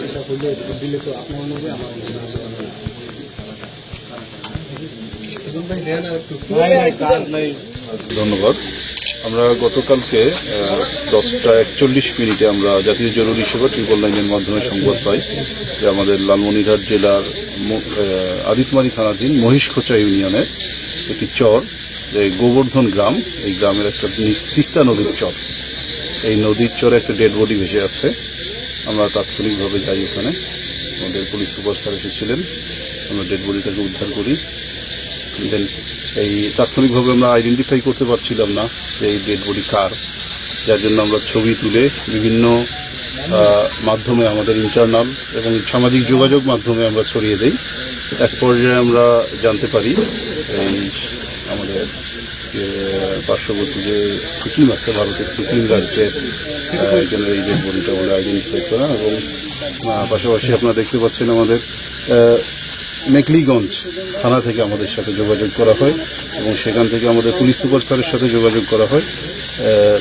এটা হলে দিলে তো আপনার নেবে আমার ধন্যবাদ। আমরা গতকালকে 10:41 আমরা জাতীয় জরুরি সেবা 999-এর মাধ্যমে সংবাদ পাই যে আমাদের লালমনিরহাট জেলার আদিতমারি থানাধীন মহিষখোচা ইউনিয়নের একটি চর, গোবর্ধন গ্রাম, এই গ্রামের একটা তিস্তা নদীর চর, এই নদীর চরে একটা ডেড বডি ভেসে আছে। আমরা তাৎক্ষণিকভাবে যাই, ওখানে আমাদের পুলিশ সুপার স্যার এসেছিলেন, আমরা ডেড বডিটাকে উদ্ধার করি। দেন এই তাৎক্ষণিকভাবে আমরা আইডেন্টিফাই করতে পারছিলাম না যে এই ডেড বডি কার, যার জন্য আমরা ছবি তুলে বিভিন্ন মাধ্যমে, আমাদের ইন্টারনাল এবং সামাজিক যোগাযোগ মাধ্যমে আমরা ছড়িয়ে দেই। এক পর্যায়ে আমরা জানতে পারি এই আমাদের পার্শ্ববর্তী যে সিকিম আছে, ভারতের সিকিম রাজ্যের একজনের এই ডেড বডিটা বলে আইডেন্টিফাই করা, এবং পাশাপাশি আপনারা দেখতে পাচ্ছেন আমাদের মেকলিগঞ্জ থানা থেকে আমাদের সাথে যোগাযোগ করা হয় এবং সেখান থেকে আমাদের পুলিশ সুপার স্যারের সাথে যোগাযোগ করা হয়।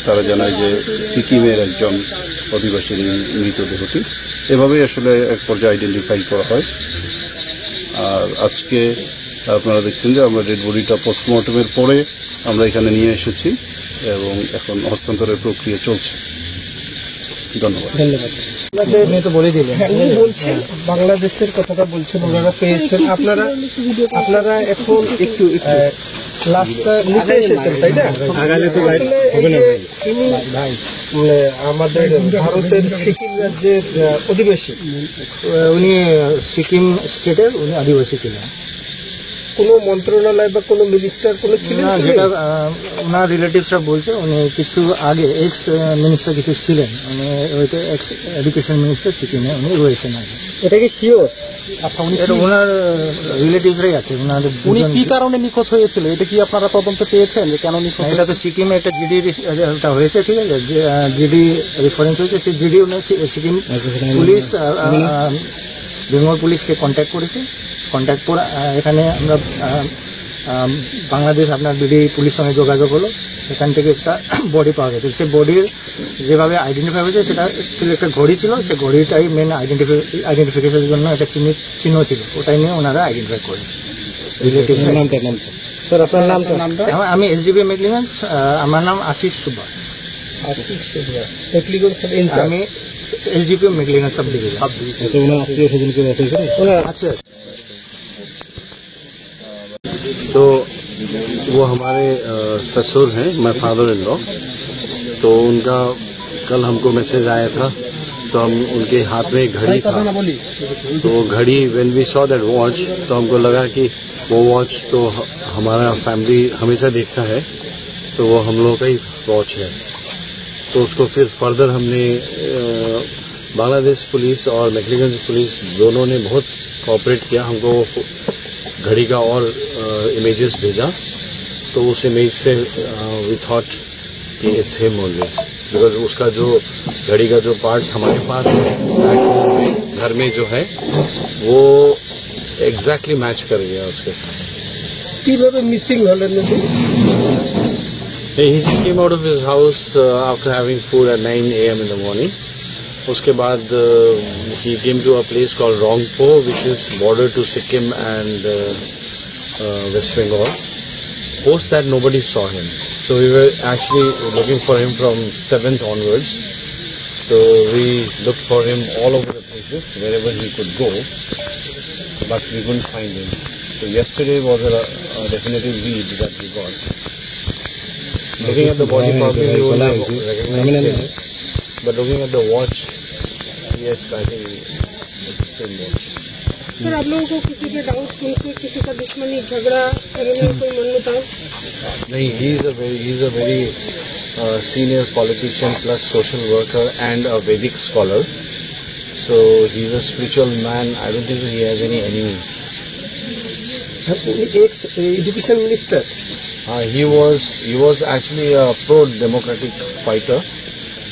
তারা জানায় যে সিকিমের একজন অধিবাসীর মৃতদেহটি, এভাবেই আসলে এক পর্যায়ে আইডেন্টিফাই করা হয়। আর আজকে আপনারা দেখছেন যে আমরা ডেড বডিটা পোস্টমর্টমের পরে আমরা এখানে নিয়ে এসেছি এবং এখন হস্তান্তরের প্রক্রিয়া চলছে। ধন্যবাদ। উনি তো বলে দিলেন, উনি বলছেন বাংলাদেশের কথাটা বলছেন, ওনারা পেয়েছেন। আপনারা এখন একটু লাশটা নিতে এসেছেন, তাই না? তিনি আমাদের ভারতের সিকিম রাজ্যের অধিবাসী, উনি সিকিম স্টেটের উনি আদিবাসী ছিলেন। কোনো মন্ত্রণালয় বা কোনো মিনিস্টার কোনো ছিলেন না? যেটা ওনার রিলেটিভসরা বলছে, উনি কিছু আগে এক্স মিনিস্টার কিছু ছিলেন, উনি হয়তো এক্স এডুকেশন মিনিস্টার সিকিমে উনি রয়েছেন আগে। এটা কি শিওর? আচ্ছা, উনি ওনার রিলেটিভসরাই আছে। উনি কি কারণে নিখোঁজ হয়েছিল এটা কি আপনারা তদন্ত পেয়েছেন যে কেন নিখোঁজ? এটা তো সিকিমে একটা জিডি হয়েছে, ঠিক আছে, জিডি রেফারেন্স হয়েছে, সেই জিডি উনি সিকিম পুলিশ বেঙ্গল পুলিশকে কন্ট্যাক্ট করেছে। কন্ট্যাক্ট করে এখানে আমরা বাংলাদেশ আপনার বিডি পুলিশ সঙ্গে যোগাযোগ হলো, এখান থেকে একটা বডি পাওয়া গেছে। সেই বডির যেভাবে আইডেন্টিফাই হয়েছে, সেটা অ্যাকচুয়ালি একটা ঘড়ি ছিল, সেই ঘড়িটাই মেন আইডেন্টিফিকেশনের জন্য একটা চিহ্ন ছিল, ওটাই নিয়ে ওনারা আইডেন্টিফাই করেছে। রিলেটিভ স্যার, আপনার নামটা? আমি এসডিপি মেকলিগঞ্জ, আমার নাম আশিস সুব্বা। আমি एसडीपी मेकलिगंज सब डिवीजन। अच्छा, तो वो हमारे ससुर हैं, मैं फादर इन लॉ। तो उनका कल हमको मैसेज आया था, तो हम उनके हाथ में घड़ी था, तो घड़ी when we saw that watch, तो हमको लगा कि वो वॉच तो हमारा फैमिली हमेशा देखता है, तो वो हम लोगों का ही वॉच है। तो उसको फिर फर्दर हमने बांग्लादेश पुलिस और मेकलिगंज पुलिस दोनों ने बहुत कोऑपरेट किया, हमको घड़ी का और इमेजेस भेजा। तो उस इमेज से वी थॉट कि इट्स हिम ओनली, बिकॉज उसका जो घड़ी का जो पार्ट्स हमारे पास बैक होम में घर में जो है वो एग्जैक्टली मैच कर गया उसके साथ। Missing He just came out of his house after having food at 9 a.m. in the morning. उसके बाद he came to a place called Rongpo, which is border to Sikkim and West Bengal. Post that nobody saw him, so we were actually looking for him from 7th onwards. So we looked for him all over the places wherever he could go, but we couldn't find him. So yesterday was a definitive lead that we got. Looking at the body, probably we would have recognized him. But looking at the watch, yes, I think it's the same watch. Sir, आप लोगों को किसी पे doubt, किसी का दुश्मनी, झगड़ा, कोई मनमुटाव? नहीं, he is a very senior politician plus social worker and a Vedic scholar. So he is a spiritual man. I don't think he has any enemies. Ex-education minister. He was actually a pro-democratic fighter,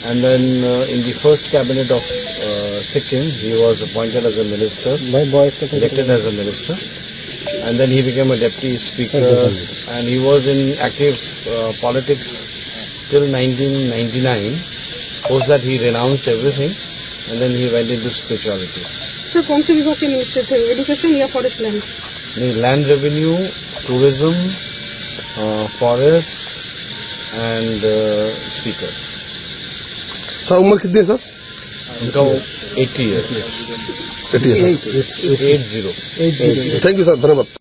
and then in the first cabinet of Sikkim, he was appointed as a minister, elected as a minister, and then he became a deputy speaker, and he was in active politics till 1999. Post that he renounced everything and then he went into spirituality. Sir कौन से विभाग के minister थे, education या forest land? Land revenue, tourism, forest, and speaker. Sir उम्र कितनी है sir? उनका 80 years. 80 है सर। 80. थैंक यू सर, धन्यवाद।